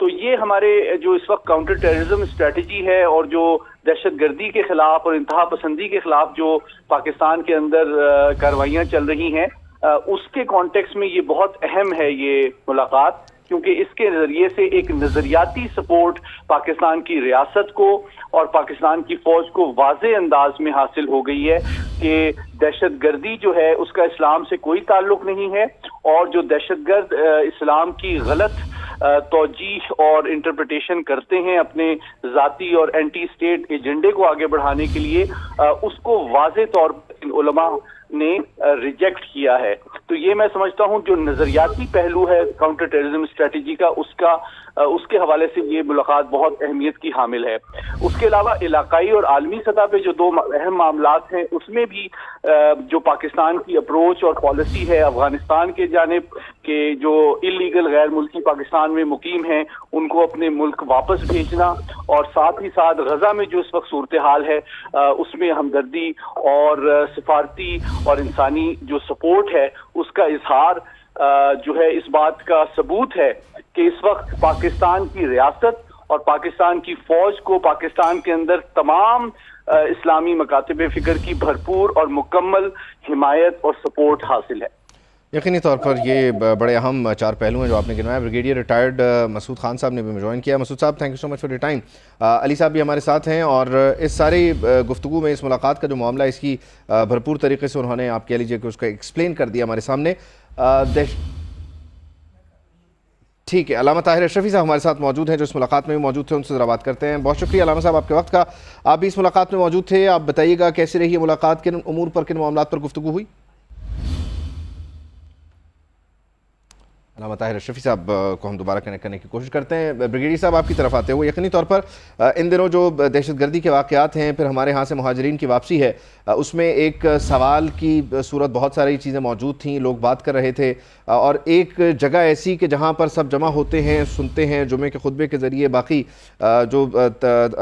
تو یہ ہمارے جو اس وقت کاؤنٹر ٹیررزم اسٹریٹجی ہے اور جو دہشت گردی کے خلاف اور انتہا پسندی کے خلاف جو پاکستان کے اندر کارروائیاں چل رہی ہیں، اس کے کانٹیکس میں یہ بہت اہم ہے یہ ملاقات، کیونکہ اس کے ذریعے سے ایک نظریاتی سپورٹ پاکستان کی ریاست کو اور پاکستان کی فوج کو واضح انداز میں حاصل ہو گئی ہے کہ دہشت گردی جو ہے اس کا اسلام سے کوئی تعلق نہیں ہے، اور جو دہشت گرد اسلام کی غلط توجیح اور انٹرپریٹیشن کرتے ہیں اپنے ذاتی اور اینٹی اسٹیٹ ایجنڈے کو آگے بڑھانے کے لیے، اس کو واضح طور پر علماء نے ریجیکٹ کیا ہے۔ تو یہ میں سمجھتا ہوں جو نظریاتی پہلو ہے کاؤنٹر ٹیررزم اسٹریٹجی کا، اس کے حوالے سے یہ ملاقات بہت اہمیت کی حامل ہے۔ اس کے علاوہ علاقائی اور عالمی سطح پہ جو دو اہم معاملات ہیں، اس میں بھی جو پاکستان کی اپروچ اور پالیسی ہے افغانستان کے جانب کہ جو انلیگل غیر ملکی پاکستان میں مقیم ہیں ان کو اپنے ملک واپس بھیجنا، اور ساتھ ہی ساتھ غزہ میں جو اس وقت صورتحال ہے اس میں ہمدردی اور سفارتی اور انسانی جو سپورٹ ہے اس کا اظہار جو ہے اس بات کا ثبوت ہے کہ اس وقت پاکستان کی ریاست اور پاکستان کی فوج کو پاکستان کے اندر تمام اسلامی مکاتب فکر کی بھرپور اور مکمل حمایت اور سپورٹ حاصل ہے۔ یقینی طور پر یہ بڑے اہم چار پہلو ہیں جو آپ نے گنوائے۔ بریگیڈیئر ریٹائرڈ مسعود خان صاحب نے بھی جوائن کیا۔ Masood Sahab, thank you so much for your time. Ali Sahab بھی ہمارے ساتھ ہیں، اور اس ساری گفتگو میں اس ملاقات کا جو معاملہ اس کی بھرپور طریقے سے انہوں نے، آپ کہہ لیجیے کہ اس کا ایکسپلین کر دیا ہمارے سامنے۔ ٹھیک ہے، علامہ طاہر اشرفی صاحب ہمارے ساتھ موجود ہیں جو اس ملاقات میں بھی موجود تھے، ان سے ذرا بات کرتے ہیں۔ بہت شکریہ علامہ صاحب آپ کے وقت کا، آپ بھی اس ملاقات میں موجود تھے، آپ بتائیے گا کیسی رہی یہ ملاقات، کن امور پر، کن معاملات پر گفتگو ہوئی؟ علامہ طاہر اشرفی صاحب کو ہم دوبارہ کنیکٹ کرنے کی کوشش کرتے ہیں۔ بریگیڈیئر صاحب آپ کی طرف آتے ہوئے، یقینی طور پر ان دنوں جو دہشت گردی کے واقعات ہیں، پھر ہمارے ہاں سے مہاجرین کی واپسی ہے، اس میں ایک سوال کی صورت بہت ساری چیزیں موجود تھیں، لوگ بات کر رہے تھے، اور ایک جگہ ایسی کہ جہاں پر سب جمع ہوتے ہیں، سنتے ہیں، جمعے کے خطبے کے ذریعے باقی جو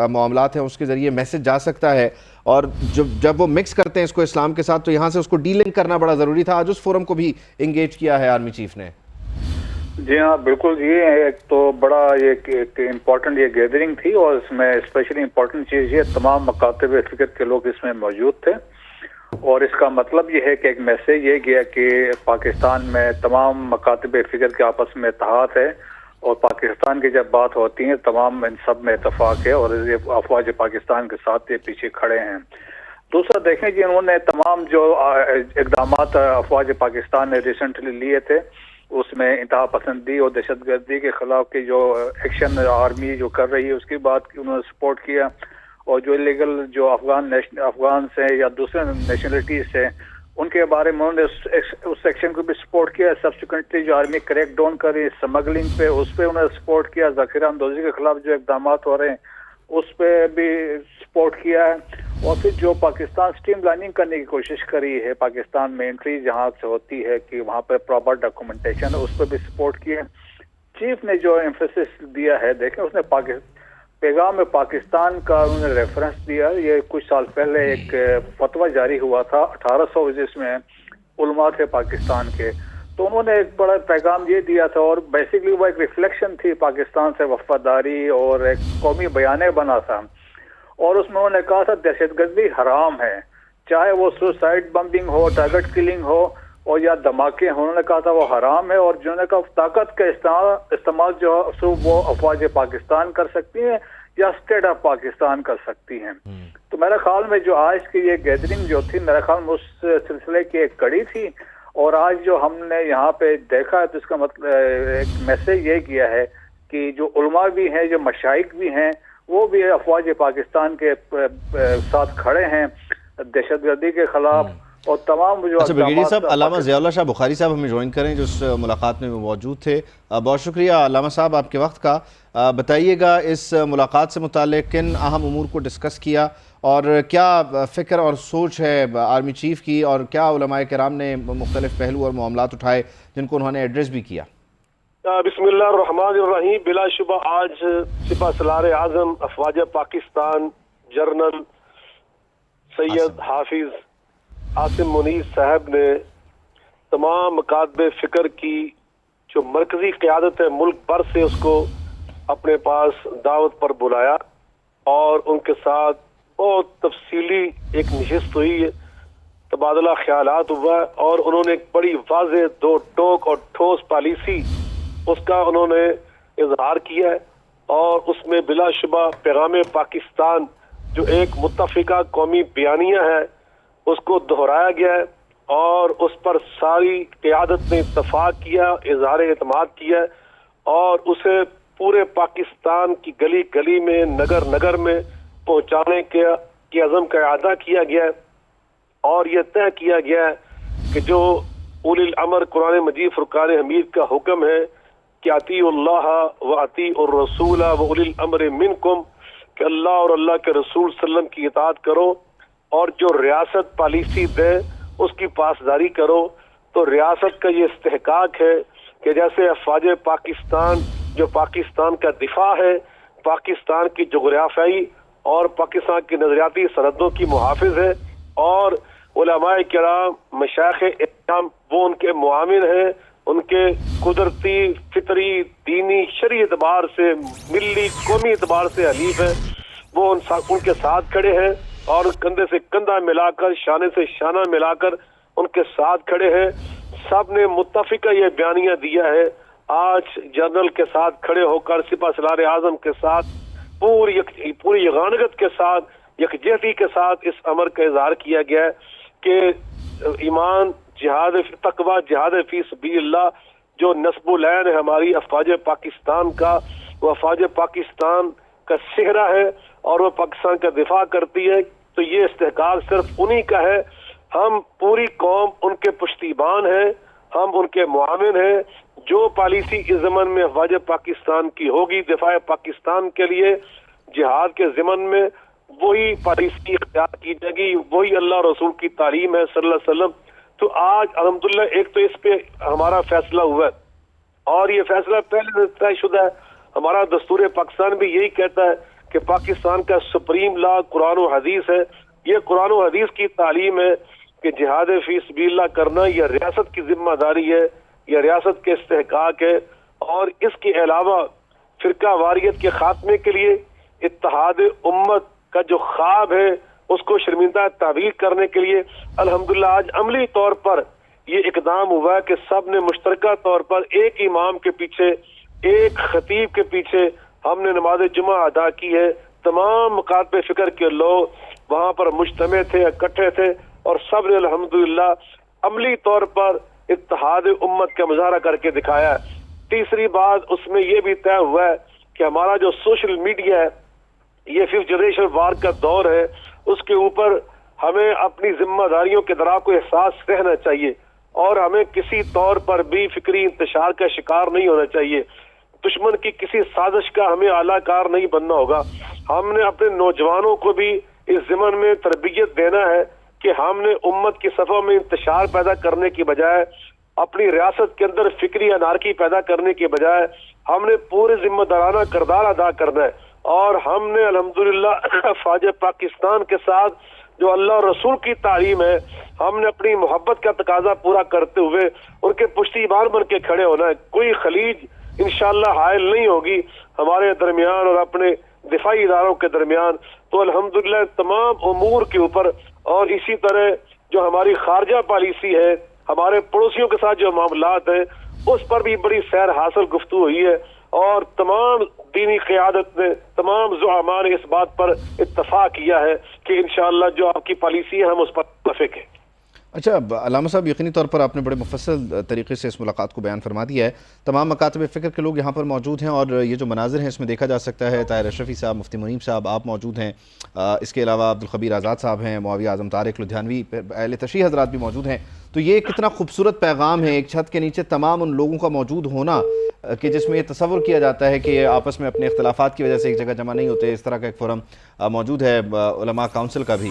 معاملات ہیں اس کے ذریعے میسج جا سکتا ہے، اور جب وہ مکس کرتے ہیں اس کو اسلام کے ساتھ تو یہاں سے اس کو ڈی لنک کرنا بڑا ضروری تھا۔ آج اس فورم کو بھی انگیج کیا ہے آرمی چیف نے۔ جی ہاں بالکل، یہ ایک تو بڑا ایک امپورٹنٹ یہ گیدرنگ تھی، اور اس میں اسپیشلی امپورٹنٹ چیز یہ تمام مکاتب فکر کے لوگ اس میں موجود تھے، اور اس کا مطلب یہ ہے کہ ایک میسج یہ گیا کہ پاکستان میں تمام مکاتب فکر کے آپس میں اتحاد ہے، اور پاکستان کی جب بات ہوتی ہے تمام ان سب میں اتفاق ہے، اور یہ افواج پاکستان کے ساتھ یہ پیچھے کھڑے ہیں۔ دوسرا دیکھیں جی، انہوں نے تمام جو اقدامات افواج پاکستان نے ریسنٹلی لیے تھے، اس میں انتہا پسندی اور دہشت گردی کے خلاف کی جو ایکشن آرمی جو کر رہی ہے اس کی بات کی انہوں نے سپورٹ کیا، اور جو انلیگل جو افغان سے یا دوسرے نیشنلٹیز سے ان کے بارے میں انہوں نے اس ایکشن کو بھی سپورٹ کیا۔ سبسیکوئنٹلی جو آرمی کریک ڈاؤن کر رہی ہے اسمگلنگ پہ، اس پہ انہوں نے سپورٹ کیا۔ ذخیرہ اندوزی کے خلاف جو اقدامات ہو رہے ہیں اس پہ بھی سپورٹ کیا ہے، اور پھر جو پاکستان سٹریم لائننگ کرنے کی کوشش کری ہے پاکستان میں انٹری جہاں سے ہوتی ہے کہ وہاں پہ پراپر ڈاکومنٹیشن، اس پہ بھی سپورٹ کیا۔ چیف نے جو ایمفیسس دیا ہے، دیکھیں اس نے پیغام میں پاکستان کا انہوں نے ریفرنس دیا۔ یہ کچھ سال پہلے ایک فتویٰ جاری ہوا تھا 1800 جس میں علماء تھے پاکستان کے، تو انہوں نے ایک بڑا پیغام یہ دیا تھا، اور بیسیکلی وہ ایک ریفلیکشن تھی پاکستان سے وفاداری اور ایک قومی بیانیہ بنا تھا، اور اس میں انہوں نے کہا تھا دہشت گردی حرام ہے، چاہے وہ سوسائڈ بمبنگ ہو، ٹارگٹ کلنگ ہو، اور یا دھماکے ہوں، انہوں نے کہا تھا وہ حرام ہے، اور جو نے کہا طاقت کا استعمال جو وہ افواج پاکستان کر سکتی ہیں یا اسٹیٹ آف پاکستان کر سکتی ہیں۔ تو میرے خیال میں جو آج کی یہ گیدرنگ جو تھی، میرے خیال میں اس سلسلے کی ایک کڑی تھی، اور آج جو ہم نے یہاں پہ دیکھا ہے تو اس کا مطلب ایک میسج یہ کیا ہے کہ جو علماء بھی ہیں، جو مشائخ بھی ہیں، وہ بھی افواج پاکستان کے ساتھ کھڑے ہیں دہشت گردی کے خلاف، اور تمام جو بریگیڈیئر صاحب، علامہ ضیاء اللہ شاہ بخاری صاحب ہمیں جوائن کریں جو اس ملاقات میں موجود تھے۔ بہت شکریہ علامہ صاحب آپ کے وقت کا۔ بتائیے گا اس ملاقات سے متعلق کن اہم امور کو ڈسکس کیا، اور کیا فکر اور سوچ ہے آرمی چیف کی، اور کیا علماء کرام نے مختلف پہلو اور معاملات اٹھائے جن کو انہوں نے ایڈریس بھی کیا؟ بسم اللہ الرحمن الرحیم۔ بلا شبہ آج سپہ سالار اعظم افواج پاکستان جنرل سید حافظ عاصم منیر صاحب نے تمام مکاتب فکر کی جو مرکزی قیادت ہے ملک بھر سے اس کو اپنے پاس دعوت پر بلایا اور ان کے ساتھ بہت تفصیلی ایک نشست ہوئی ہے، تبادلہ خیالات ہوا ہے، اور انہوں نے ایک بڑی واضح دو ٹوک اور ٹھوس پالیسی اس کا انہوں نے اظہار کیا ہے، اور اس میں بلا شبہ پیغام پاکستان جو ایک متفقہ قومی بیانیہ ہے اس کو دہرایا گیا ہے، اور اس پر ساری قیادت نے اتفاق کیا، اظہار اعتماد کیا ہے، اور اسے پورے پاکستان کی گلی گلی میں نگر نگر میں پہنچانے کے عزم کا اعادہ کیا گیا ہے، اور یہ طے کیا گیا ہے کہ جو اولی الامر قرآن مجید فرقان حمید کا حکم ہے کہ اطیعوا اللہ و اطیعوا الرسول و اولی الامر منکم، کہ اللہ اور اللہ کے رسول صلی اللہ علیہ وسلم کی اطاعت کرو، اور جو ریاست پالیسی دے اس کی پاسداری کرو۔ تو ریاست کا یہ استحقاق ہے کہ جیسے افواج پاکستان جو پاکستان کا دفاع ہے، پاکستان کی جغرافیائی اور پاکستان کی نظریاتی سرحدوں کی محافظ ہے، اور علماء کرام مشائخ اکرام وہ ان کے معاون ہیں، ان کے قدرتی فطری دینی شرعی اعتبار سے ملی قومی اعتبار سے حلیف ہیں، وہ ان کے ساتھ کھڑے ہیں، اور کندھے سے کندھا ملا کر شانے سے شانہ ملا کر ان کے ساتھ کھڑے ہیں۔ سب نے متفقہ یہ بیانیہ دیا ہے، آج جنرل کے ساتھ کھڑے ہو کر سپہ سالار اعظم کے ساتھ پوری یگانگت کے ساتھ یکجہتی کے ساتھ اس امر کا اظہار کیا گیا ہے کہ ایمان جہاد تقوی جہاد فی سبیل اللہ جو نصب العین ہے ہماری افواج پاکستان کا، وہ افواج پاکستان کا سہرا ہے اور وہ پاکستان کا دفاع کرتی ہے، تو یہ استحقاق صرف انہی کا ہے۔ ہم پوری قوم ان کے پشتیبان ہیں، ہم ان کے معاون ہیں، جو پالیسی اس ضمن میں افواج پاکستان کی ہوگی دفاع پاکستان کے لیے جہاد کے ضمن میں، وہی پالیسی اختیار کی جائے گی، وہی اللہ رسول کی تعلیم ہے صلی اللہ علیہ وسلم۔ تو آج الحمدللہ ایک تو اس پہ ہمارا فیصلہ ہوا ہے، اور یہ فیصلہ پہلے سے طے شدہ ہے۔ ہمارا دستور پاکستان بھی یہی کہتا ہے کہ پاکستان کا سپریم لا قرآن و حدیث ہے، یہ قرآن و حدیث کی تعلیم ہے کہ جہاد فی سبیل اللہ کرنا یہ ریاست کی ذمہ داری ہے، یہ ریاست کے استحقاق ہے، اور اس کے علاوہ فرقہ واریت کے خاتمے کے لیے اتحاد امت کا جو خواب ہے اس کو شرمندہ تعبیر کرنے کے لیے الحمدللہ آج عملی طور پر یہ اقدام ہوا ہے کہ سب نے مشترکہ طور پر ایک امام کے پیچھے ایک خطیب کے پیچھے ہم نے نماز جمعہ ادا کی ہے۔ تمام مکاتب فکر کے لوگ وہاں پر مجتمع تھے، اکٹھے تھے، اور سب نے الحمدللہ عملی طور پر اتحاد امت کا مظاہرہ کر کے دکھایا ہے۔ تیسری بات اس میں یہ بھی طے ہوا ہے کہ ہمارا جو سوشل میڈیا ہے یہ 5th جنریشن وار کا دور ہے، اس کے اوپر ہمیں اپنی ذمہ داریوں کے درا کو احساس رہنا چاہیے، اور ہمیں کسی طور پر بھی فکری انتشار کا شکار نہیں ہونا چاہیے۔ دشمن کی کسی سازش کا ہمیں اعلی کار نہیں بننا ہوگا۔ ہم نے اپنے نوجوانوں کو بھی اس ضمن میں تربیت دینا ہے کہ ہم نے امت کی صفوں میں انتشار پیدا کرنے کی بجائے، اپنی ریاست کے اندر فکری انارکی پیدا کرنے کے بجائے ہم نے پورے ذمہ دارانہ کردار ادا کرنا ہے، اور ہم نے الحمدللہ افواج پاکستان کے ساتھ جو اللہ اور رسول کی تعلیم ہے ہم نے اپنی محبت کا تقاضا پورا کرتے ہوئے ان کے پشتیبان بن کے کھڑے ہونا ہے۔ کوئی خلیج انشاءاللہ حائل نہیں ہوگی ہمارے درمیان اور اپنے دفاعی اداروں کے درمیان۔ تو الحمدللہ تمام امور کے اوپر، اور اسی طرح جو ہماری خارجہ پالیسی ہے، ہمارے پڑوسیوں کے ساتھ جو معاملات ہیں اس پر بھی بڑی سیر حاصل گفتگو ہوئی ہے، اور تمام دینی قیادت نے، تمام زعماء نے اس بات پر اتفاق کیا ہے کہ انشاءاللہ جو آپ کی پالیسی ہے ہم اس پر متفق ہیں۔ اچھا علامہ صاحب، یقینی طور پر آپ نے بڑے مفصل طریقے سے اس ملاقات کو بیان فرما دیا ہے۔ تمام مکاتب فکر کے لوگ یہاں پر موجود ہیں، اور یہ جو مناظر ہیں اس میں دیکھا جا سکتا ہے طاہر اشرفی صاحب، مفتی منیم صاحب، آپ موجود ہیں، اس کے علاوہ عبدالخبیر آزاد صاحب ہیں، معاویہ اعظم طارق لدھیانوی، اہل تشیع حضرات بھی موجود ہیں۔ تو یہ کتنا خوبصورت پیغام ہے ایک چھت کے نیچے تمام ان لوگوں کا موجود ہونا، کہ جس میں یہ تصور کیا جاتا ہے کہ یہ آپس میں اپنے اختلافات کی وجہ سے ایک جگہ جمع نہیں ہوتے۔ اس طرح کا ایک فورم موجود ہے علماء کونسل کا بھی،